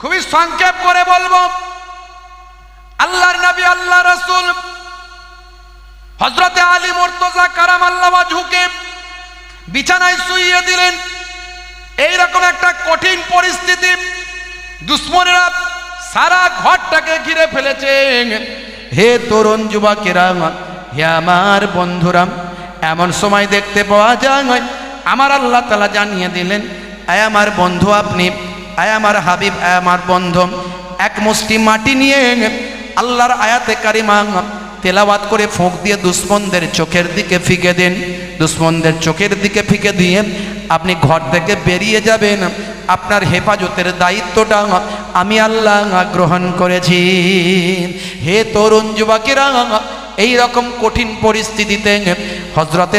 খুবই সংক্ষেপ করে বলবো, আল্লাহর নবী আল্লাহ রাসূল হযরতে আলী মুর্তজা কারামাল্লাহু ওয়াজহুকে বিছানায় শুইয়ে দিলেন। এইরকম একটা কঠিন পরিস্থিতি, দুশমনেরা সারা ঘরটাকে ঘিরে ফেলেছে। হে তরুণ যুবকেরা, হে আমার বন্ধুরা, এমন সময় দেখতে পাওয়া যায় আমার আল্লাহ তাআলা জানিয়ে দিলেন, আয় আমার বন্ধু আপনি, আয় আমার হাবিব, আয় আমার বন্ধু, এক মুষ্টি মাটি নিয়ে আল্লাহর আয়াতে কারিমা তেলাওয়াত করে ফোঁক দিয়ে দুশমনদের চোখের দিকে ফিকে দেন। দুশমনদের চোখের দিকে ফিকে দিয়ে আপনি ঘর থেকে বেরিয়ে যাবেন। আপনার হেফাজতের দায়িত্বটা আমি আল্লাহ গ্রহণ করেছি। হে তরুণ যুবকেরা, এই রকম কঠিন পরিস্থিতিতে হযরতে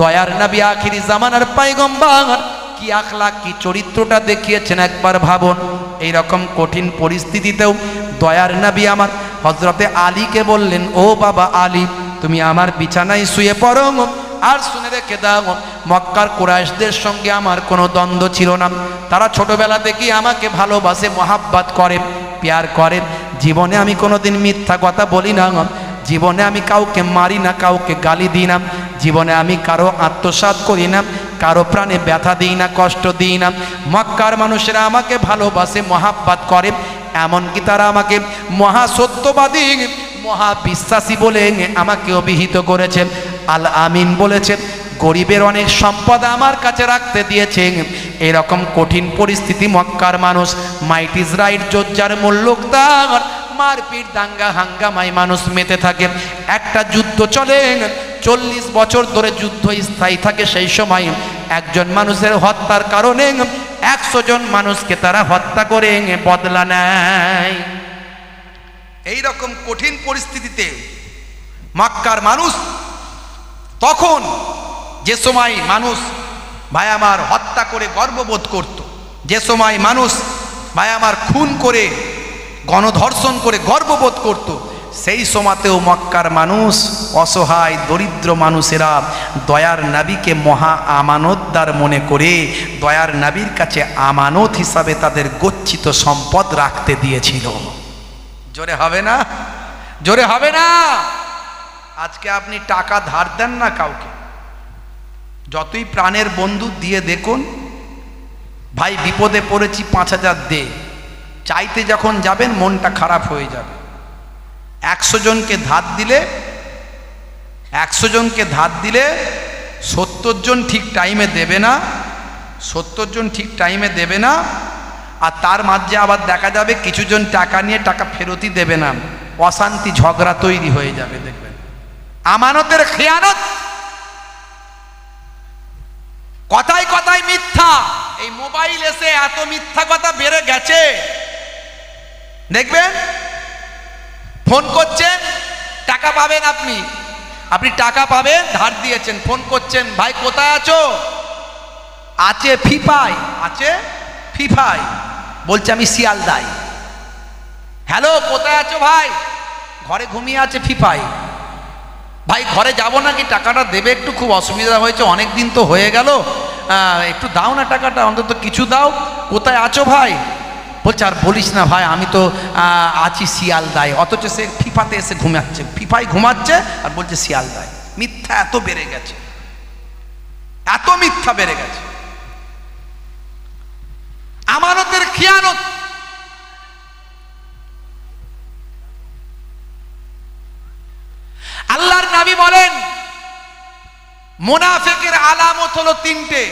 দয়ার নবী আখিরি জামানার পয়গম্বর কি আখলাক, কি চরিত্রটা দেখিয়েছেন একবার ভাবুন। এই রকম কঠিন পরিস্থিতিতেও দয়ার নবী আমার হযরতে আলীকে বললেন, ও বাবা আলী, তুমি আমার বিছানায় শুয়ে পড়ো। আর শুনে রেখে দাও, মক্কার কুরাইশদের সঙ্গে আমার কোনো দ্বন্দ্ব ছিল না। তারা ছোটবেলা থেকে আমাকে ভালোবাসে, মহাব্বত করে, প্যার করে। জীবনে আমি কোনোদিন মিথ্যা কথা বলি না, জীবনে আমি কাউকে মারি না, কাউকে গালি দিই না, জীবনে আমি কারো আত্মসাৎ করি না, কারো প্রাণে ব্যথা দিই না, কষ্ট দিই না। মক্কার মানুষেরা আমাকে ভালোবাসে, মহাব্বত করে, এমনকি তারা আমাকে মহাসত্যবাদী, মহাবিশ্বাসী বলে আমাকে অভিহিত করেছেন। আল আমিন বলেছেন, গরিবের অনেক সম্পদ আমার কাছে রাখতে দিয়েছেন। এরকম কঠিন পরিস্থিতি মক্কার মানুষ মাইট ইজ রাইট, জোজ্জার মুল্লুকদার, মারপিট, দাঙ্গা হাঙ্গামায় মানুষ মেতে থাকে। একটা যুদ্ধ চলে, 40 বছর ধরে যুদ্ধ স্থায়ী থাকে। সেই সময় একজন মানুষের হত্যার কারণে 100 জন মানুষকে তারা হত্যা করে বদলা নেয়। এই রকম কঠিন পরিস্থিতিতে মক্কার মানুষ তখন, যে সময় মানুষ ভাই আমার হত্যা করে গর্ববোধ করত, যে সময় মানুষ ভাই আমার খুন করে গণধর্ষণ করে গর্ববোধ করত, সেই সময়তেও মক্কার মানুষ, অসহায় দরিদ্র মানুষেরা দয়ার নবীকে মহা আমানতদার মনে করে দয়ার নবীর কাছে আমানত হিসাবে তাদের গচ্ছিত সম্পদ রাখতে দিয়েছিল। জোরে হবে না? জোরে হবে না? আজকে আপনি টাকা ধার দেন না কাউকে, যতই প্রাণের বন্ধু, দিয়ে দেখুন, ভাই বিপদে পড়েছি 5000 দে, চাইতে যখন যাবেন মনটা খারাপ হয়ে যাবে। 100 জনকে ধার দিলে 70 জন ঠিক টাইমে দেবে না, 70 জন ঠিক টাইমে দেবে না। আর তার মাঝে আবার দেখা যাবে কিছু জন টাকা নিয়ে টাকা ফেরতই দেবে না, অশান্তি ঝগড়া তৈরি হয়ে যাবে। দেখবেন আমানতের খেয়ানত, কথায় কথায় মিথ্যা। এই মোবাইল এসে এত মিথ্যা কথা বেড়ে গেছে। দেখবেন ফোন করছেন, টাকা পাবেন, আপনি টাকা পাবেন, ধার দিয়েছেন, ফোন করছেন, ভাই কোথায় আছো? আছে ফিফাই, আছে ফিফাই, বলছে আমি শিয়ালদায়। হ্যালো, কোথায় আছো ভাই? ঘরে ঘুমিয়ে আছে ফিফাই। ভাই ঘরে যাব নাকি, টাকাটা দেবে একটু, খুব অসুবিধা হয়েছে, অনেক দিন তো হয়ে গেল, একটু দাও না টাকাটা, অন্তত কিছু দাও। কোথায় আছো ভাই? বলছে আর বলিস না ভাই, আমি তো আছি শিয়ালদায়। অথচ সে ফিফাতে এসে ঘুমাচ্ছে, ফিফাই ঘুমাচ্ছে আর বলছে শিয়ালদায়। মিথ্যা এত বেড়ে গেছে, এত মিথ্যা বেড়ে গেছে। আমানতের খিয়ানত। আল্লাহর নবী বলেন, মুনাফিকের আলামত হলো 3টে।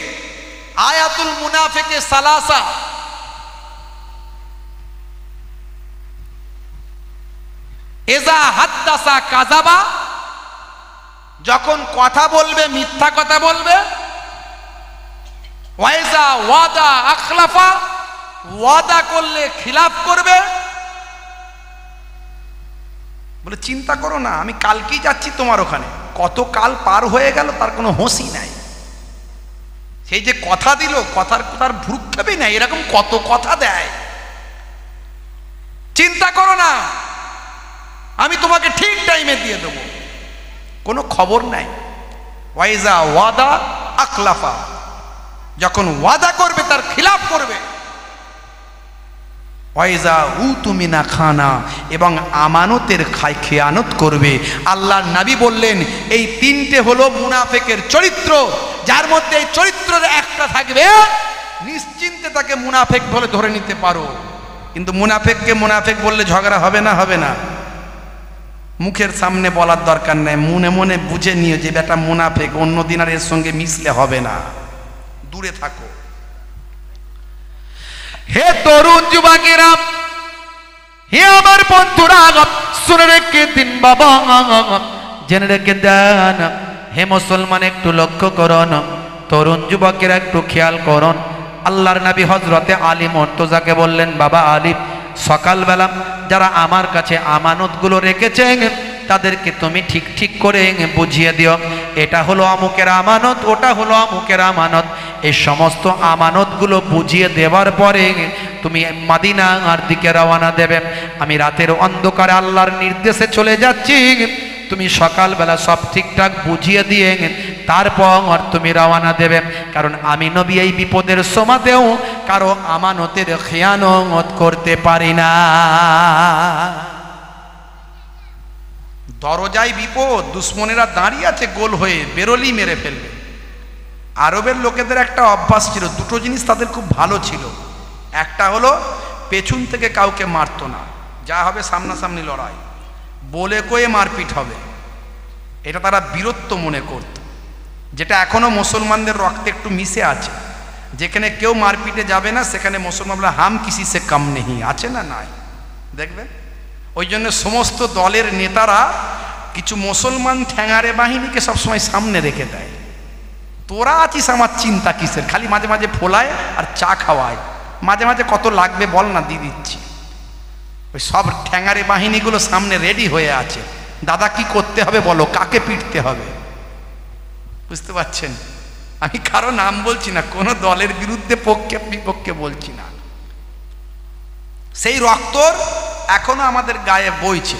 আয়াতুল মুনাফিকে সালাসা। এজা হাদ্দাসা কাযাবা, যখন কথা বলবে মিথ্যা কথা বলবে। ওয়াইজা ওয়াদা আখলাফা, ওয়াদা করলে খিলাফ করবে। বলে চিন্তা করো না, আমি কালকেই যাচ্ছি তোমার ওখানে। কত কাল পার হয়ে গেল, তার কোনো হোঁশই নাই। সেই যে কথা দিল, কথার তার ভ্রুক্ষেপই নাই। এরকম কত কথা দেয়। চিন্তা করো না, আমি তোমাকে ঠিক টাইমে দিয়ে দেবো। কোনো খবর নাই। ওয়াইজা ওয়াদা আখলাফা, যখন ওয়াদা করবে তার খিলাফ করবে। ওয়াইজা উতুমিনা খানা, এবং আমানতের খেয়ানত করবে। আল্লাহর নবী বললেন এই তিনটে হলো মুনাফিকের চরিত্র, যার মধ্যে এই চরিত্রের একটা থাকবে নিশ্চিন্তে তাকে মুনাফিক বলে ধরে নিতে পারো। কিন্তু মুনাফিককে মুনাফিক বললে ঝগড়া হবে না? হবে না। মুখের সামনে বলার দরকার নেই, মনে মনে বুঝে নিও যে বেটা মুনাফিক, অন্যদিন আর এর সঙ্গে মিশলে হবে না, দূরে থাকো। হে তরুণ যুবকেরা, হে আমার বন্ধুরা, শুনে রেখে দিন বাবা, জেনে রেখে দেন। হে মুসলমান, একটু লক্ষ্য করুন, তরুণ যুবকেরা একটু খেয়াল করুন। আল্লাহর নবী হযরতে আলী মুর্তজাকে বললেন, বাবা আলী, সকালবেলা যারা আমার কাছে আমানতগুলো রেখেছেন তাদেরকে তুমি ঠিক ঠিক করে বুঝিয়ে দিও, এটা হলো অমুকের আমানত, ওটা হলো অমুকের আমানত। এই সমস্ত আমানতগুলো বুঝিয়ে দেওয়ার পরে তুমি মদিনার দিকে রওনা দেবে। আমি রাতের অন্ধকারে আল্লাহর নির্দেশে চলে যাচ্ছি, তুমি সকালবেলা সব ঠিকঠাক বুঝিয়ে দিয়ে তারপর তুমি রওনা দেবে। কারণ আমি নবী এই বিপদের সময়তেও কারো আমানতের খেয়ানত করতে পারি না। দরজায় বিপদ, দুশ্মনেরা দাঁড়িয়ে আছে গোল হয়ে, বেরোলেই মেরে ফেলবে। আরবের লোকেদের একটা অভ্যাস ছিল, দুটো জিনিস তাদের খুব ভালো ছিল। একটা হলো পেছন থেকে কাউকে মারতো না, যা হবে সামনাসামনি লড়াই, বলে কয়ে মারপিট হবে, এটা তারা বীরত্ব মনে করত। যেটা এখনো মুসলমানদের রক্তে একটু মিশে আছে, যেখানে কেউ মারপিটে যাবে না সেখানে মুসলমানরা হাম কিসি সে কম নেই, আছে না? নাই, দেখবেন। ওই জন্য সমস্ত দলের নেতারা কিছু মুসলমান ঠ্যাঙারে বাহিনীকে সবসময় সামনে রেখে দেয়। তোরা আছিস, আমার চিন্তা কিসের, খালি মাঝে মাঝে ফোলায় আর চা খাওয়ায়, মাঝে মাঝে কত লাগবে বল না, দিয়ে দিচ্ছি। ওই সব ঠ্যাঙারে বাহিনীগুলো সামনে রেডি হয়ে আছে, দাদা কি করতে হবে বলো, কাকে পিটতে হবে, বুঝতে পারছেন? আমি কারো নাম বলছি না, কোনো দলের বিরুদ্ধে পক্ষে বিপক্ষে বলছি না। সেই রক্তর এখনো আমাদের গায়ে বইছে।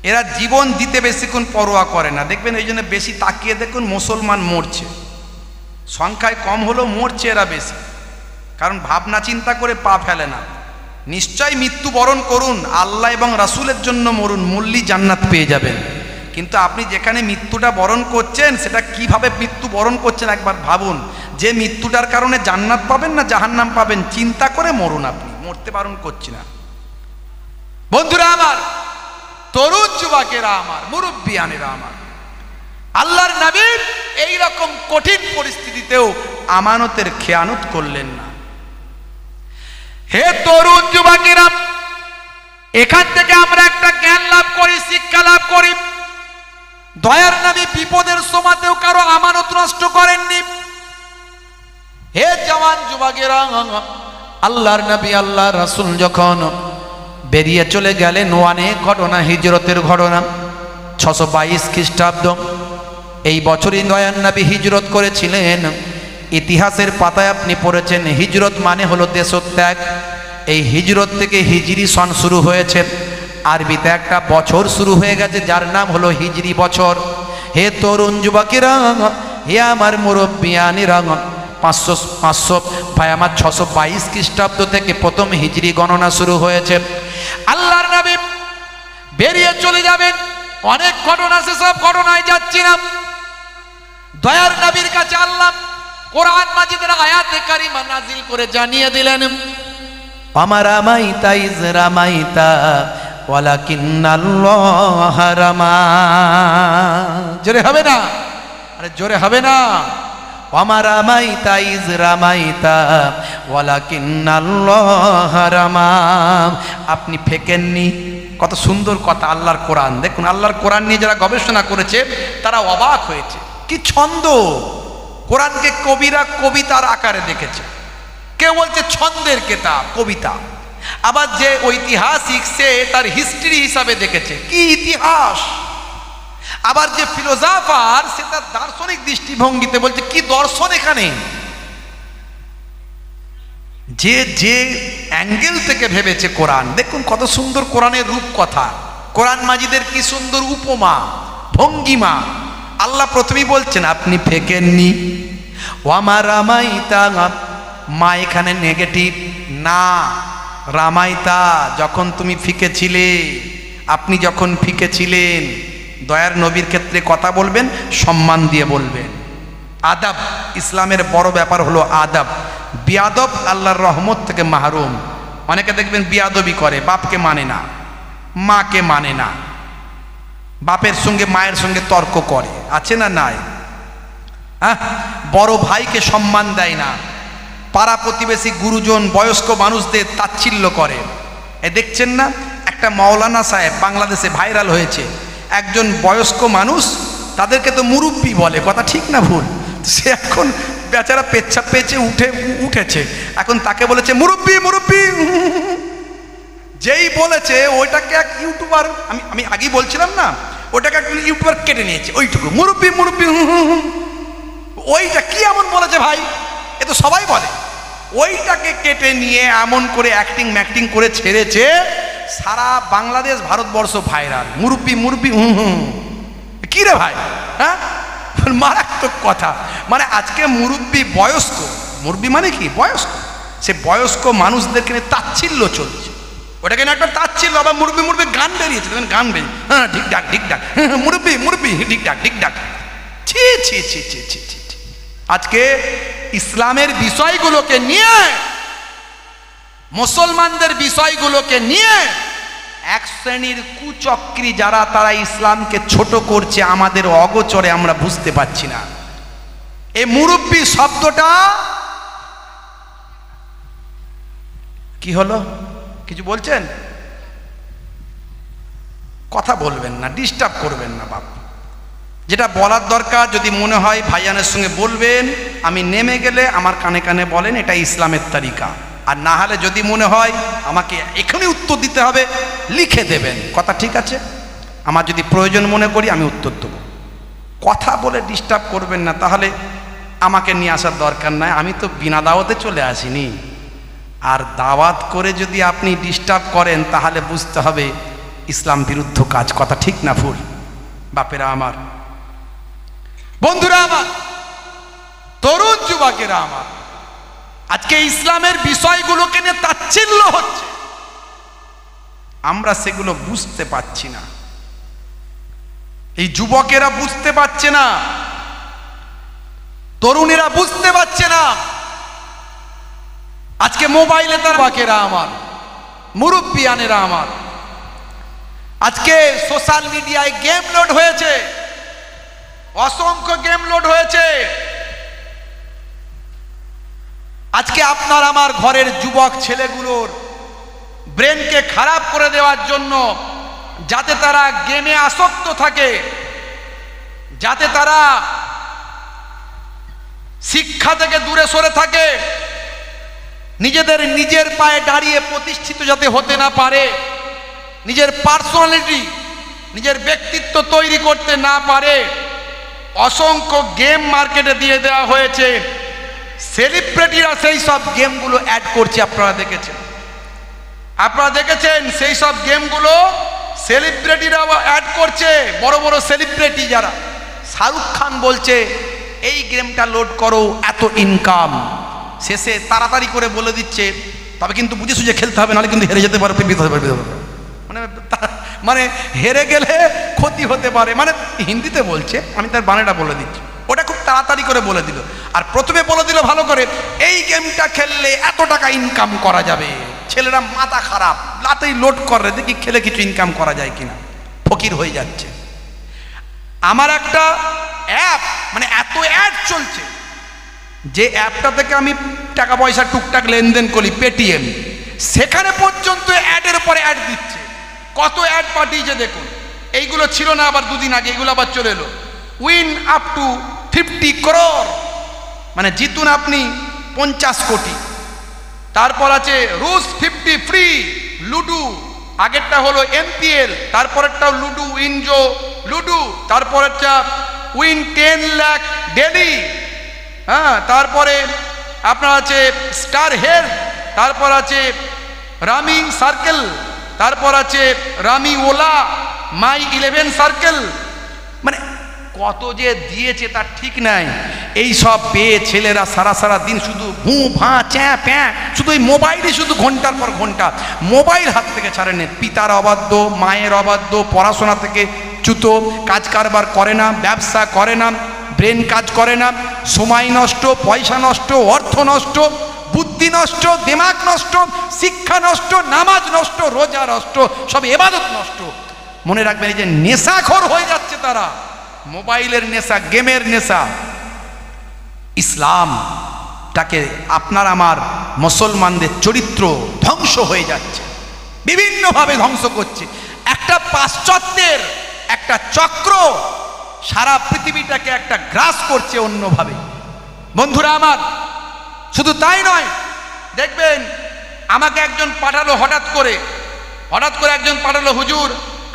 এরা জীবন দিতে বেশিক্ষণ পরোয়া করে না, দেখবেন। এই জন্য বেশি তাকিয়ে দেখুন, মুসলমান মরছে, সংখ্যায় কম হলেও মরছে এরা বেশি, কারণ ভাবনা চিন্তা করে পা ফেলে না। নিশ্চয় মৃত্যুবরণ করুন, আল্লাহ এবং রাসূলের জন্য মরুন, মরলি জান্নাত পেয়ে যাবেন। কিন্তু আপনি যেখানে মৃত্যুটা বরণ করছেন সেটা কিভাবে মৃত্যু বরণ করছেন একবার ভাবুন। যে মৃত্যুটার কারণে জান্নাত পাবেন না জাহান্নাম পাবেন, চিন্তা করে মরুন। আপনি মরতে বারণ করছি না। বন্ধুরা আমার, তরুণ যুবকেরা আমার, মুরব্বিয়ানেরা আমার, আল্লাহর নবী এই রকম কঠিন পরিস্থিতিতেও আমানতের খেয়ানত করলেন না। হে তরুণ যুবকেরা, এখান থেকে আমরা একটা জ্ঞান লাভ করি, শিক্ষা লাভ করি। দয়ার নবী বিপদের সময়তেও কারো আমানত নষ্ট করেননি। হে জওয়ান যুবকেরা, আল্লাহর নবী আল্লাহ রাসূল যখন বেরিয়ে চলে গেলেন, অনেক ঘটনা, হিজরতের ঘটনা। 622 খ্রিস্টাব্দ এই বছরই দয়ার নবী হিজরত করেছিলেন। ইতিহাসের পাতায় আপনি পড়েছেন, হিজরত মানে হলো দেশত্যাগ। এই হিজরত থেকে হিজরি সন শুরু হয়েছে, আরবিতে একটা বছর শুরু হয়ে গেছে যার নাম হলো হিজরি বছর। হে তরুণ যুবকেরা, হে আমার মুরব্বিয়ানেরা, 500 ভাই আমার 622 খ্রিস্টাব্দ থেকে প্রথম হিজরি গণনা শুরু হয়েছে। আল্লাহর নবী বেরিয়ে চলে যাবেন, অনেক ঘটনা, সেসব ঘটনায় যাচ্ছি না। দয়ার নবীর কাছে আল্লাহ কোরআন মাজিদের আয়াতে কারিমা নাজিল করে জানিয়ে দিলেন, আমারা মাইতা ইজ রামাইতা ওয়ালাকিন্নাল্লাহ রামা। জোরে হবে না? আরে জোরে হবে না? আমারা মাইতা ইজ রামাইতা ওয়ালাকিন্নাল্লাহ রামা। আপনি ফেকেননি। কত সুন্দর কথা আল্লাহর কোরআন। দেখুন, আল্লাহর কোরআন নিয়ে যারা গবেষণা করেছে তারা অবাক হয়েছে। কি ছন্দ! কোরআনকে কবিরা কবিতার আকারে দেখেছে। কেউ বলছে ছন্দের কিতাব, কবিতা। আবার যে ঐতিহাসিক সে তার হিস্ট্রি হিসাবে দেখেছে, কি ইতিহাস। আবার যে ফিলোসফার সে তার দার্শনিক দৃষ্টিভঙ্গিতে বলছে কি দর্শন এখানে। যে যে অ্যাঙ্গেল থেকে ভেবেছে কোরআন, দেখুন কত সুন্দর কোরআনের রূপকথা, কোরআন মাজিদের কি সুন্দর উপমা ভঙ্গিমা। আল্লাহ প্রথমেই বলছেন আপনি ফেকেননি। ওয়ামা রামাইতা, মা এখানে নেগেটিভ না, রামাইতা, যখন তুমি ফিকে ছিলে, আপনি যখন ফিকে ছিলেন, দয়ার নবীর ক্ষেত্রে কথা বলবেন সম্মান দিয়ে বলবেন। আদাব, ইসলামের বড় ব্যাপার হলো আদাব। বিয়াদব আল্লাহর রহমত থেকে মাহরুম। অনেকে দেখবেন বিয়াদবি করে, বাপকে মানে না, মাকে মানে না, বাপের সঙ্গে মায়ের সঙ্গে তর্ক করে, আছে না নাই? বড় ভাইকে সম্মান দেয় না, পাড়া প্রতিবেশী গুরুজন বয়স্ক মানুষদের তাচ্ছিল্য করে। এ দেখছেন না, একটা মাওলানা সাহেব বাংলাদেশে ভাইরাল হয়েছে, একজন বয়স্ক মানুষ, তাদেরকে তো মুরব্বি বলে, কথা ঠিক না ভুল? সে এখন বেচারা পেচ্ছাপ পেয়েছে, উঠেছে, এখন তাকে বলেছে মুরব্বি মুরব্বি। যেই বলেছে ওইটাকে এক ইউটিউবার, আমি আগেই বলছিলাম না, ওটাকে এক ইউটিউবার কেটে নিয়েছে, ওইটুকু মুরব্বি মুরব্বি। ওইটা কি এমন বলেছে ভাই, এ তো সবাই বলে। ওইটাকে কেটে নিয়ে এমন করে অ্যাক্টিং ম্যাক্টিং করে ছেড়েছে, সারা বাংলাদেশ ভারতবর্ষ ভাইরাল, মুরব্বি মুরব্বি। কি রে ভাই, হ্যাঁ, মারাত্মক কথা। মানে আজকে মুরব্বি, বয়স্ক, মুরব্বি মানে কি বয়স্ক, সে বয়স্ক মানুষদেরকে নিয়ে তাচ্ছিল্য চলছে। ওটাকে না একটা তাচ্ছিল্য, আবার মুরব্বি মুরব্বি গান বেরিয়েছে, গান বেরিয়ে, হ্যাঁ ঠিক ডাক ঠিক ডাক, মুরব্বি মুরব্বি ঠিক ডাক ঠিক ডাক। ছি ছি ছি ছি ছি ছি। আজকে ইসলামের বিষয়গুলোকে নিয়ে, মুসলমানদের বিষয়গুলোকে নিয়ে এক শ্রেণীর কুচক্রী যারা, তারা ইসলামকে ছোট করছে আমাদের অগোচরে, আমরা বুঝতে পারছি না। এই মুরব্বি শব্দটা কি হলো, কিছু বলছেন? কথা বলবেন না, ডিস্টার্ব করবেন না বাপ। যেটা বলার দরকার যদি মনে হয় ভাইয়ানের সঙ্গে বলবেন, আমি নেমে গেলে আমার কানে কানে বলেন, এটা ইসলামের তরিকা। আর না হলে যদি মনে হয় আমাকে এখানে উত্তর দিতে হবে, লিখে দেবেন, কথা ঠিক আছে? আমার যদি প্রয়োজন মনে করি আমি উত্তর দেবো। কথা বলে ডিস্টার্ব করবেন না, তাহলে আমাকে নিয়ে আসার দরকার নাই। আমি তো বিনা দাওয়াতে চলে আসিনি। আর দাওয়াত করে যদি আপনি ডিস্টার্ব করেন, তাহলে বুঝতে হবে ইসলাম বিরুদ্ধ কাজ, কথা ঠিক না ভুল? বাপেরা আমার, বন্ধুরা আমার, তরুণ যুবকেরা আমার, আজকে ইসলামের বিষয়গুলোকে নিয়ে তাচ্ছিল্য হচ্ছে, আমরা সেগুলো বুঝতে পারছি না। এই যুবকেরা বুঝতে পারছে না, তরুণেরা বুঝতে পারছে না। আজকে মোবাইলে তার বাকেরা আমার, মুরব্বিয়ানেরা আমার, আজকে সোশ্যাল মিডিয়ায় গেম লোড হয়েছে, অসংখ্য গেম লোড হয়েছে। আজকে আপনার আমার ঘরের যুবক ছেলেগুলোর ব্রেনকে খারাপ করে দেওয়ার জন্য, যাতে তারা গেমে আসক্ত থাকে, যাতে তারা শিক্ষা থেকে দূরে সরে থাকে, নিজের পায়ে দাঁড়িয়ে প্রতিষ্ঠিত যাতে হতে না পারে, নিজের পার্সোনালিটি, নিজের ব্যক্তিত্ব তৈরি করতে না পারে, অসংখ্য গেম মার্কেটে দিয়ে দেওয়া হয়েছে। সেলিব্রিটিরা সেই সব গেমগুলো অ্যাড করছে, আপনারা দেখেছেন সেই সব গেমগুলো সেলিব্রিটিরা অ্যাড করছে। বড় বড় সেলিব্রিটি যারা, শাহরুখ খান বলছে এই গেমটা লোড করো, এত ইনকাম, শেষে তাড়াতাড়ি করে বলে দিচ্ছে, তবে কিন্তু বুঝে সুঝে খেলতে হবে, নাহলে কিন্তু হেরে যেতে পারে, মানে হেরে গেলে ক্ষতি হতে পারে, মানে হিন্দিতে বলছে, আমি তার বানাটা বলে দিচ্ছি। ওটা খুব তাড়াতাড়ি করে বলে দিল, আর প্রথমে বলে দিল ভালো করে, এই গেমটা খেললে এত টাকা ইনকাম করা যাবে। ছেলেরা মাথা খারাপ, রাতেই লোড করে, দেখি খেলে কিছু ইনকাম করা যায় কিনা, ফকির হয়ে যাচ্ছে। আমার একটা অ্যাপ, মানে এত অ্যাড চলছে, যে অ্যাপটা থেকে আমি টাকা পয়সা টুকটাক লেনদেন করি, পেটিএম, সেখানে পর্যন্ত অ্যাডের পরে অ্যাড দিচ্ছে। কত অ্যাড পাঠিয়েছে দেখুন। এইগুলো ছিল না আবার দুদিন আগে, এগুলো আবার চলে এলো। উইন আপ টু 50 crore, মানে জিতুন আপনি 50 কোটি। তারপর আছে রুস 50 ফ্রি, লুডু, আগেরটা হলো এমপিএল, তারপরেরটাও লুডু, উইনজো লুডু, তারপরেরটা উইন 10 লাখ ডেলি, হ্যাঁ, তারপরে আপনার আছে স্টার হেলথ, তারপর আছে রামি সার্কেল, তারপর আছে রামি ওলা, মাই 11 সার্কেল। মানে কত যে দিয়েছে তার ঠিক নাই। এই সব পেয়ে ছেলেরা সারা দিন শুধু ভুঁ ভাঁ চ্যাঁ প্যাঁ, শুধু ওই মোবাইলে, শুধু ঘন্টার পর ঘন্টা মোবাইল হাত থেকে ছাড়েনি। পিতার অবাধ্য, মায়ের অবাধ্য, পড়াশোনা থেকে চ্যুত, কাজ কারবার করে না, ব্যবসা করে না, ব্রেন কাজ করে না, সময় নষ্ট, পয়সা নষ্ট, অর্থ নষ্ট, বুদ্ধি নষ্ট, দিমাগ নষ্ট, শিক্ষা নষ্ট, নামাজ নষ্ট, রোজা নষ্ট, সব ইবাদত নষ্ট। মনে রাখবেন এই যে নেশাখোর হয়ে যাচ্ছে তারা, মোবাইলের নেশা, গেমের নেশা, ইসলামটাকে আপনার আমার মুসলমানদের চরিত্র ধ্বংস হয়ে যাচ্ছে, বিভিন্নভাবে ধ্বংস করছে। একটা পাশ্চাত্যের একটা চক্র সারা পৃথিবীটাকে একটা গ্রাস করছে অন্যভাবে। বন্ধুরা আমার, শুধু তাই নয়, দেখবেন আমাকে একজন পাঠালো হঠাৎ করে একজন পাঠালো, হুজুর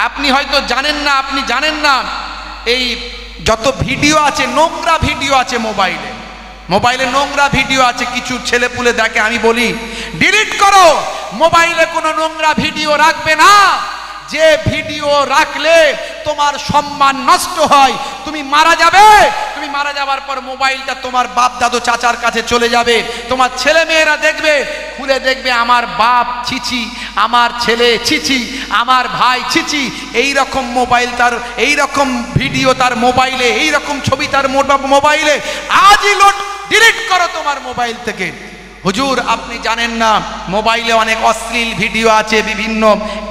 আপনি হয়তো জানেন না, আপনি জানেন না এই যত ভিডিও আছে, নোংরা ভিডিও আছে মোবাইলে নোংরা ভিডিও আছে, কিছু ছেলেপুলে দেখে। আমি বলি ডিলিট করো, মোবাইলে কোনো নোংরা ভিডিও রাখবে না। যে ভিডিও রাখলে তোমার সম্মান নষ্ট হয়, তুমি মারা যাবে, তুমি মারা যাবার পর মোবাইলটা তোমার বাপ দাদু চাচার কাছে চলে যাবে, তোমার ছেলে মেয়েরা দেখবে, খুলে দেখবে আমার বাপ ছিছি, আমার ছেলে ছিছি, আমার ভাই ছিছি, এই রকম মোবাইল তার, এই রকম ভিডিও তার মোবাইলে, এই রকম ছবি তার মোবাইলে। আজই ডিলিট করো তোমার মোবাইল থেকে। হুজুর আপনি জানেন না, মোবাইলে অনেক অশ্লীল ভিডিও আছে, বিভিন্ন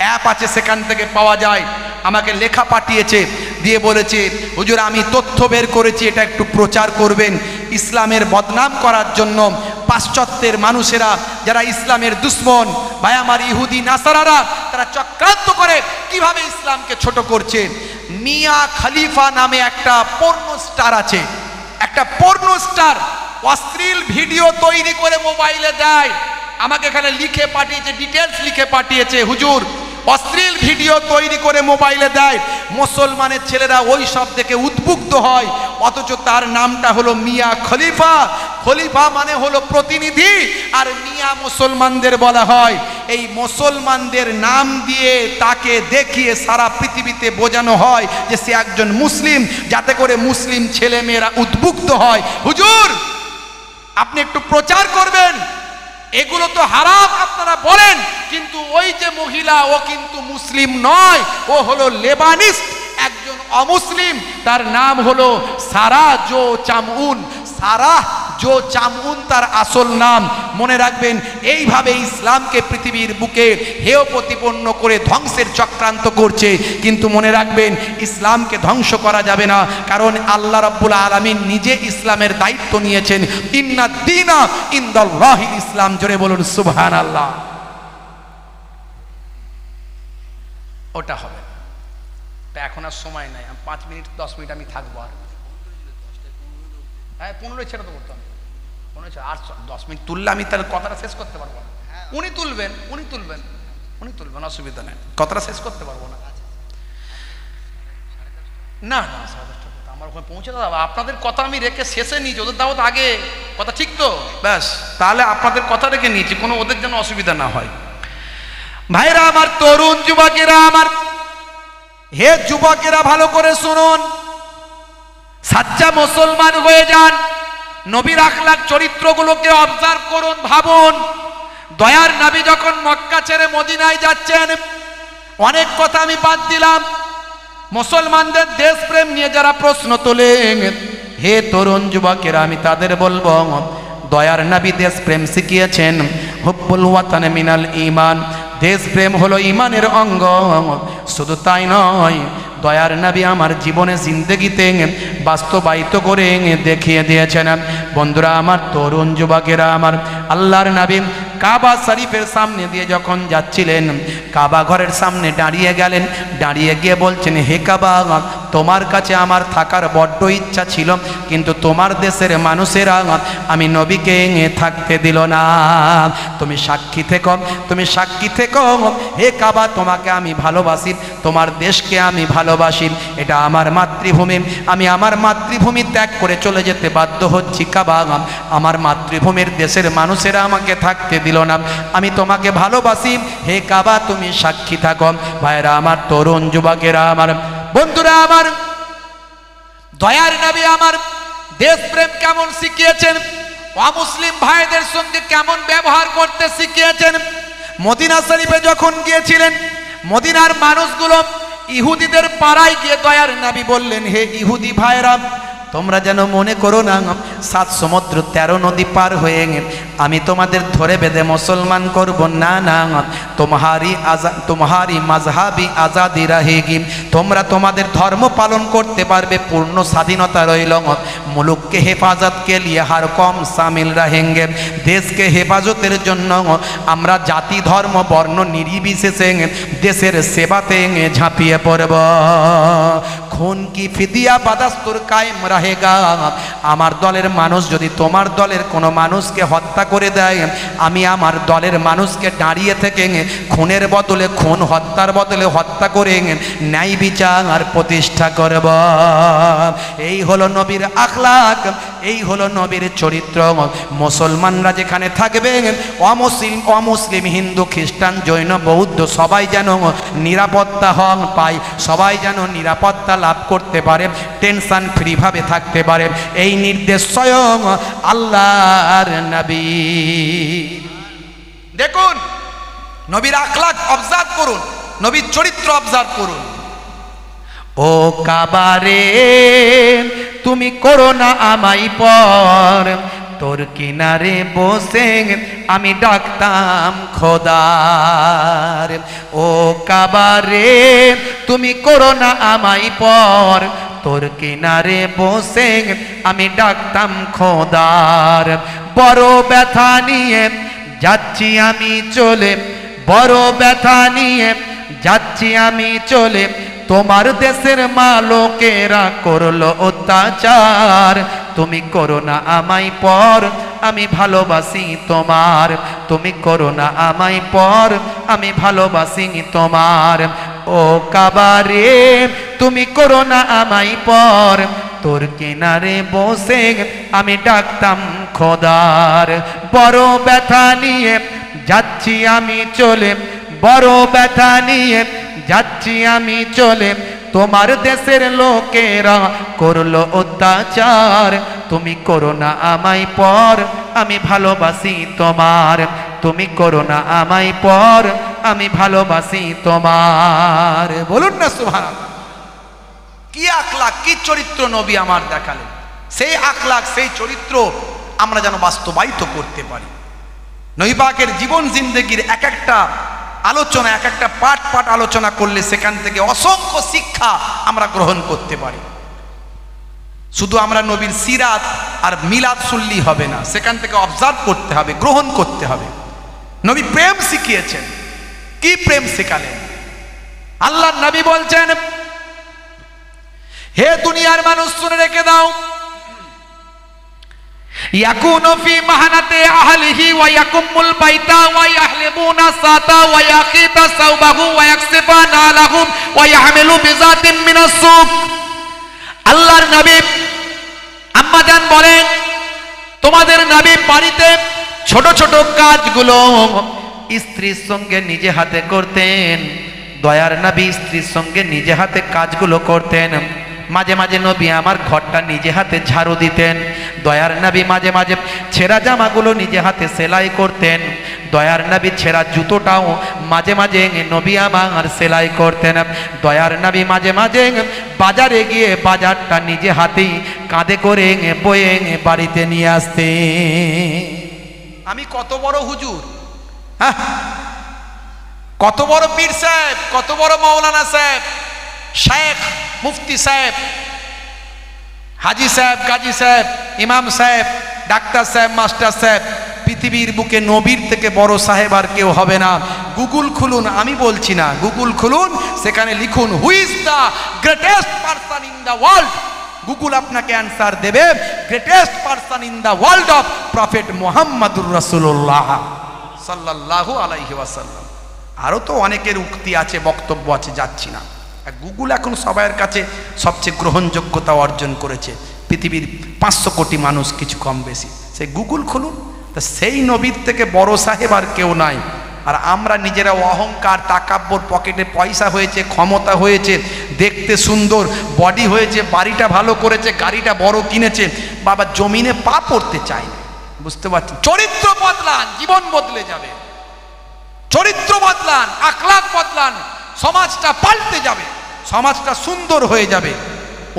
অ্যাপ আছে, সেখান থেকে পাওয়া যায়। আমাকে লেখা পাঠিয়েছে, দিয়ে বলেছে হুজুর আমি তথ্য বের করেছি, এটা একটু প্রচার করবেন। ইসলামের বদনাম করার জন্য পাশ্চাত্যের মানুষেরা, যারা ইসলামের দুশ্মন, ভাই আমার ইহুদি নাসারারা, তারা চক্রান্ত করে কিভাবে ইসলামকে ছোট করছে। মিয়া খলিফা নামে একটা পর্নো স্টার আছে, একটা পর্নো স্টার অশ্লীল ভিডিও তৈরি করে মোবাইলে দেয়। আমাকে এখানে লিখে পাঠিয়েছে, ডিটেলস লিখে পাঠিয়েছে, হুজুর অশ্লীল ভিডিও তৈরি করে মোবাইলে দেয়, মুসলমানের ছেলেরা ওই সব দেখে উদ্বুদ্ধ হয়, অথচ তার নামটা হলো মিয়া খলিফা। খলিফা মানে হলো প্রতিনিধি, আর মিয়া মুসলমানদের বলা হয়। এই মুসলমানদের নাম দিয়ে তাকে দেখিয়ে সারা পৃথিবীতে বোঝানো হয় যে সে একজন মুসলিম, যাতে করে মুসলিম ছেলে মেয়েরা উদ্বুদ্ধ হয়। হুজুর আপনি একটু প্রচার করবেন, এগুলো তো হারাম আপনারা বলেন, কিন্তু ওই যে মহিলা, ও কিন্তু মুসলিম নয়, ও হলো লেবানিস্ট, একজন অমুসলিম, তার নাম হলো সারাহ জো চামউন। সারাহ জো চামউন তার আসল নাম। মনে রাখবেন, এইভাবে ইসলামকে পৃথিবীর বুকে হেয় প্রতিপন্ন করে ধ্বংসের চক্রান্ত করছে। কিন্তু মনে রাখবেন, ইসলামকে ধ্বংস করা যাবে না, কারণ আল্লাহ রাব্বুল আলামিন নিজে ইসলামের দায়িত্ব নিয়েছেন। ইন্নাদ দীনা ইনদাল্লাহিল ইসলাম। জোরে বলুন সুবহানাল্লাহ। ওটা হবে, এখন আর সময় নাই, 5 মিনিট 10 মিনিট আমি থাকবো। আর হ্যাঁ 15 ছেড়ে তো করতাম, 15 আর 10 মিনিট তুললে আমি তাহলে কথাটা শেষ করতে পারবো না। উনি তুলবেন, অসুবিধা নেই, কথাটা শেষ করতে পারবো না। না না, আমার ওখানে পৌঁছে দাও, আপনাদের কথা আমি রেখে শেষে নিয়েছি, ওদের দাওয়াত আগে, কথা ঠিক তো? ব্যাস, তাহলে আপনাদের কথা রেখে নিয়েছি, কোনো ওদের যেন অসুবিধা না হয়। ভাইরা আমার, তরুণ যুবকেরা আমার, হে যুবকেরা ভালো করে শুনুন, সাচ্চা মুসলমান হয়ে যান, নবীর আখলাক চরিত্রগুলোকে অবজার্ভ করুন, ভাবুন। দয়ার নবী যখন মক্কা ছেড়ে মদিনায় যাচ্ছেন, অনেক কথা আমি বাদ দিলাম, মুসলমানদের দেশপ্রেম নিয়ে যারা প্রশ্ন তোলেন, হে তরুণ যুবকেরা আমি তাদের বলবো, দয়ার নবী দেশপ্রেম শিখিয়েছেন। হুব্বুল ওয়াতান মিনাল ঈমান, দেশপ্রেম হলো ঈমানের অঙ্গ। শুধু তাই নয়, দয়ার নবী আমার জীবনে জিন্দেগিতে বাস্তবায়িত করে দেখিয়ে দিয়েছেন। বন্ধুরা আমার, তরুণ যুবকেরা আমার, আল্লাহর নবী কাবা শরীফের সামনে দিয়ে যখন যাচ্ছিলেন, কাবা ঘরের সামনে দাঁড়িয়ে গেলেন, দাঁড়িয়ে গিয়ে বলছেন, হে কাবা, তোমার কাছে আমার থাকার বড্ড ইচ্ছা ছিল, কিন্তু তোমার দেশের মানুষেরা আমি নবীকে থাকতে দিল না। তুমি সাক্ষী থেকো, তুমি সাক্ষী থেকো, হে কাবা, তোমাকে আমি ভালোবাসি, তোমার দেশকে আমি ভালোবাসি, এটা আমার মাতৃভূমি, আমি আমার মাতৃভূমি ত্যাগ করে চলে যেতে বাধ্য হচ্ছি। কাবা, আমার মাতৃভূমির দেশের মানুষেরা আমাকে থাকতে দিল না, আমি তোমাকে ভালোবাসি, হে কাবা তুমি সাক্ষী থাকো। ভাইরা আমার, তরুণ যুবকেরা আমার, বন্ধুরা আমার, দয়ার নবী আমার দেশপ্রেম কেমন শিখিয়েছেন, অমুসলিম ভাইদের সঙ্গে কেমন ব্যবহার করতে শিখিয়েছেন। মদিনা শরীফে যখন গিয়েছিলেন, মদিনার মানুষগুলো ইহুদিদের পাড়ায় গিয়ে দয়ার নবী বললেন, হে ইহুদি ভাইরা, তোমরা যেন মনে করো না 7 সমুদ্র 13 নদী পার হয়ে আমি তোমাদের ধরে বেঁধে মুসলমান করব, না না, তোমারি মাযহাবি আজাদি রাহেগি, তোমরা তোমাদের ধর্ম পালন করতে পারবে, পূর্ণ স্বাধীনতা রইল। মুলুককে হেফাজত কে লিয়ে হার কম শামিল রাহেঙ্গে, দেশকে হেফাজতের জন্য আমরা জাতি ধর্ম বর্ণ নির্বিশেষে দেশের সেবাতে ঝাঁপিয়ে পড়ব। খুন কি ফিদিয়া বাদাস্তুর কায়েম রাহেগা, আমার দলের মানুষ যদি তোমার দলের কোনো মানুষকে হত্যা করে দেয়, আমি আমার দলের মানুষকে দাঁড়িয়ে থেকে খুনের বদলে খুন, হত্যার বদলে হত্যা করে ন্যায় বিচার প্রতিষ্ঠা করব। এই হলো নবীর আখলাক, এই হলো নবীর চরিত্র। মুসলমানরা যেখানে থাকবে, অমুসলিম হিন্দু খ্রিস্টান জৈন বৌদ্ধ সবাই যেন নিরাপত্তা পায়, সবাই যেন নিরাপত্তা লাভ করতে পারে, টেনশন ফ্রি ভাবে থাকতে পারে, এই নির্দেশ স্বয়ং আল্লাহর নবী। দেখুন নবীর আখলাক অবজার্ভ করুন, নবীর চরিত্র অবজার্ভ করুন। ও কাবারে তুমি করো না আমায় পর, তোর কিনারে বসে আমি ডাকতাম খোদার। ও কাবারে তুমি করো না আমায় পর, তোর কিনারে বসে আমি ডাকতাম খোদার। বড় ব্যথা নিয়ে যাচ্ছি আমি চলে, বড় ব্যথা নিয়ে যাচ্ছি আমি চলে, তোমার দেশের মালোকেরা করলো অত্যাচার। তুমি করো না আমায় পর, আমি ভালোবাসি তোমার, তুমি করো না আমায় পর, আমি ভালোবাসি তোমার। ও কাবারে তুমি করো না আমায় পর, তোর কিনারে বসে আমি ডাকতাম খোদার। বড় ব্যথা নিয়ে যাচ্ছি আমি চলে, বড় ব্যথা নিয়ে যাচ্ছি আমি চলে, তোমার দেশের লোকেরা করলো অত্যাচার। তুমি করো না আমায় পর, আমি ভালোবাসি তোমার, তুমি করো না আমায় পর, আমি ভালোবাসি তোমার। বলুন না সুবহানাল্লাহ। কি আখলাক, কি চরিত্র নবী আমার দেখালেন, সেই আখলাক সেই চরিত্র আমরা যেন বাস্তবায়িত করতে পারি। নবী পাকের জীবন জিন্দেগির এক একটা আলোচনা, এক একটা পাঠ পাঠ আলোচনা করলে সেখান থেকে অসংখ্য শিক্ষা আমরা গ্রহণ করতে পারি। শুধু আমরা নবীর সিরাত আর মিলাদ শুনলেই হবে না, সেখান থেকে অবজার্ভ করতে হবে, গ্রহণ করতে হবে। নবী প্রেম শিখিয়েছেন, কি প্রেম শেখালেন? আল্লাহর নবী বলছেন, হে দুনিয়ার মানুষ শুনে রেখে দাও, ইয়াকুনু ফি মাহানাতি আহলিহি ওয়া ইয়াকুমুল বাইতা ওয়া ইয়াহলিবুনা সাতা ওয়া ইয়াকিতা সাওবাহু ওয়া ইয়াকসিফানা লাহুম ওয়া ইয়াহমিলু বিজাতিন মিনাস সুক। আল্লাহর নবী আম্মা জান বলেন, তোমাদের নবী বাড়িতে ছোট ছোট কাজগুলো স্ত্রীর সঙ্গে নিজে হাতে করতেন। দয়ার নবী স্ত্রীর সঙ্গে নিজে হাতে কাজগুলো করতেন। মাঝে মাঝে নবী আমার ঘরটা নিজে হাতে ঝাড়ু দিতেন। দয়ার নবী মাঝে মাঝে ছেঁড়া জামাগুলো নিজে হাতে সেলাই করতেন। দয়ার নবী ছেঁড়া জুতোটাও মাঝে মাঝে নবী আমার সেলাই করতেন। দয়ার নবী মাঝে মাঝে বাজারে গিয়ে বাজারটা নিজে হাতেই কাঁধে করে বয়ে বাড়িতে নিয়ে আসতেন। আমি কত বড় হুজুর, হ্যাঁ, কত বড় পীর সাহেব, কত বড় মাওলানা সাহেব, শেখ মুফতি সাহেব, হাজি সাহেব, গাজী সাহেব, ইমাম সাহেব, ডাক্তার সাহেব, মাস্টার সাহেব, পৃথিবীর বুকে নবীর থেকে বড় সাহেব আর কেউ হবে না। গুগল খুলুন, আমি বলছি না, গুগল খুলুন, সেখানে লিখুন who is the greatest person in the world. Google আপনাকে অ্যান্সার দেবে, greatest person in the world of prophet মুহাম্মাদুর রাসূলুল্লাহ সাল্লাল্লাহু আলাইহি ওয়াসাল্লাম। আরও তো অনেকের উক্তি আছে, বক্তব্য আছে, যাচ্ছি না। গুগল এখন সবার কাছে সবচেয়ে গ্রহণযোগ্যতা অর্জন করেছে, পৃথিবীর 500 কোটি মানুষ কিছু কম বেশি। সেই গুগল খুলুন, তা সেই নবীর থেকে বড় সাহেব আর কেউ নাই। আর আমরা নিজেরা অহংকার, তাকাব্বর, পকেটে পয়সা হয়েছে, ক্ষমতা হয়েছে, দেখতে সুন্দর, বডি হয়েছে, বাড়িটা ভালো করেছে, গাড়িটা বড় কিনেছে, বাবা জমিনে পা পড়তে চাই না। বুঝতে পারছি? চরিত্র বদলান, জীবন বদলে যাবে। চরিত্র বদলান, আখলাক বদলান, সমাজটা পাল্টে যাবে, সমাজটা সুন্দর হয়ে যাবে।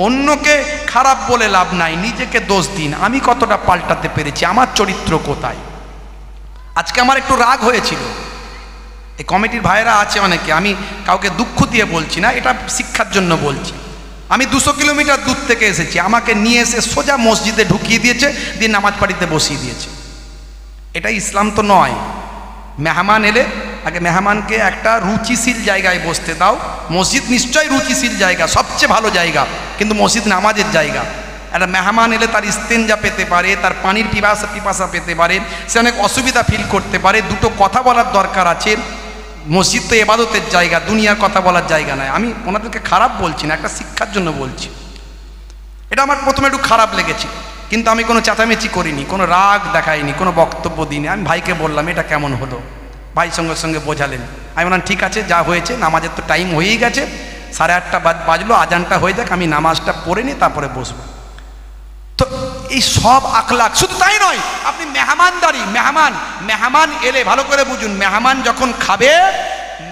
অন্যকে খারাপ বলে লাভ নাই, নিজেকে দোষ দিন, আমি কতটা পাল্টাতে পেরেছি, আমার চরিত্র কোথায়। আজকে আমার একটু রাগ হয়েছিল, এই কমিটির ভাইয়েরা আছে অনেকে, আমি কাউকে দুঃখ দিয়ে বলছি না, এটা শিক্ষার জন্য বলছি। আমি 200 কিলোমিটার দূর থেকে এসেছি, আমাকে নিয়ে এসে সোজা মসজিদে ঢুকিয়ে দিয়েছে, দিয়ে নামাজ বাড়িতে বসিয়ে দিয়েছে। এটা ইসলাম তো নয়। মেহমান এলে আগে মেহমানকে একটা রুচিশীল জায়গায় বসতে দাও। মসজিদ নিশ্চয়ই রুচিশীল জায়গা, সবচেয়ে ভালো জায়গা, কিন্তু মসজিদ নামাজের জায়গা। একটা মেহমান এলে তার ইস্তেঞ্জা পেতে পারে, তার পানির পিপাসা পেতে পারে, সে অনেক অসুবিধা ফিল করতে পারে, দুটো কথা বলার দরকার আছে। মসজিদ তো ইবাদতের জায়গা, দুনিয়ার কথা বলার জায়গা নয়। আমি ওনাদেরকে খারাপ বলছি না, একটা শিক্ষার জন্য বলছি। এটা আমার প্রথমে একটু খারাপ লেগেছে, কিন্তু আমি কোনো চেঁচামেচি করিনি, কোনো রাগ দেখাইনি, কোনো বক্তব্য দিইনি। আমি ভাইকে বললাম এটা কেমন হলো, ভাই সঙ্গে সঙ্গে বোঝালেন। আমি বললাম ঠিক আছে, যা হয়েছে, নামাজের তো টাইম হয়েই গেছে, 8:30 বাজলো, আজানটা হয়ে যাক, আমি নামাজটা পড়ে নিই, তারপরে বসবো। তো এই সব আখলাক, শুধু তাই নয়, আপনি মেহমানদারি, মেহমান এলে ভালো করে বুঝুন, মেহমান যখন খাবে,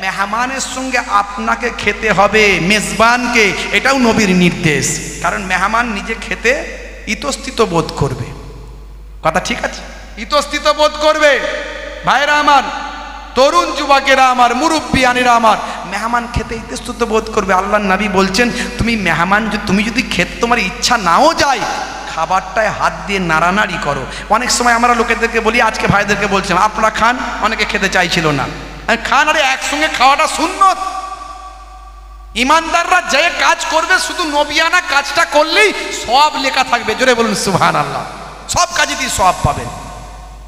মেহমানের সঙ্গে আপনাকে খেতে হবে, মেজবানকে, এটাও নবীর নির্দেশ। কারণ মেহমান নিজে খেতে ইতস্থিত বোধ করবে, কথা ঠিক আছে, ইতস্থিত বোধ করবে। ভাইরা আমার, তরুণ যুবকেরা আমার, মুরব্বিয়ানেরা আমার, মেহমান খেতে ইতস্তত বোধ করবে। আল্লাহর নবী বলছেন, তুমি যদি খেতে তোমার ইচ্ছা নাও যায়, খাবারটায় হাত দিয়ে নাড়ানাড়ি করো। অনেক সময় আমরা লোকেদেরকে বলি, আজকে ভাইদেরকে বলছিলাম, আপনারা খান, অনেকে খেতে চাইছিল না, খান। আরে একসঙ্গে খাওয়াটা সুন্নত। ইমানদাররা যে কাজ করবে, শুধু নবিয়ানা কাজটা করলেই সব লেখা থাকবে। জোরে বলুন সুবহানাল্লাহ। সব কাজেতেই সওয়াব পাবেন।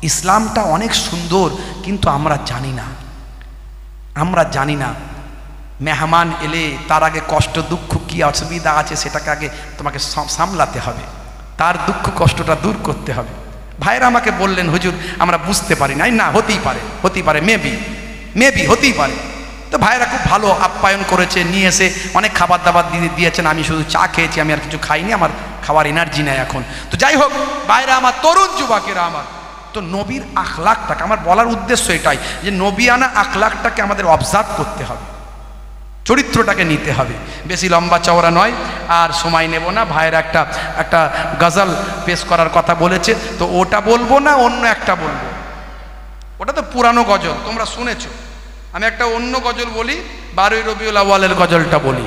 ইসলামটা অনেক সুন্দর, কিন্তু আমরা জানি না। মেহমান এলে তার আগে কষ্ট, দুঃখ, কি অসুবিধা আছে, সেটাকে আগে তোমাকে সামলাতে হবে, তার দুঃখ কষ্টটা দূর করতে হবে। ভাইরা আমাকে বললেন, হুজুর আমরা বুঝতে পারি না, হতেই পারে, মেবি হতেই পারে। তো ভাইরা খুব ভালো আপ্যায়ন করেছে, নিয়ে এসে অনেক খাবার দাবার দিয়েছেন। আমি শুধু চা খেয়েছি, আমি আর কিছু খাইনি, আমার খাওয়ার এনার্জি নেই এখন। তো যাই হোক ভাইরা আমার, তরুণ যুবকেরা আমার, তো নবীর আখলাকটাকে, আমার বলার উদ্দেশ্য এটাই যে নবিয়ানা আখলাকটাকে আমাদের অবজার্ভ করতে হবে, চরিত্রটাকে নিতে হবে। বেশি লম্বা চওড়া নয়, আর সময় নেব না। ভাইয়ের একটা গজল পেশ করার কথা বলেছে, তো ওটা বলবো না, অন্য একটা বলবো। ওটা তো পুরানো গজল, তোমরা শুনেছো। আমি একটা অন্য গজল বলি, 12ই রবিউল আউয়ালের গজলটা বলি।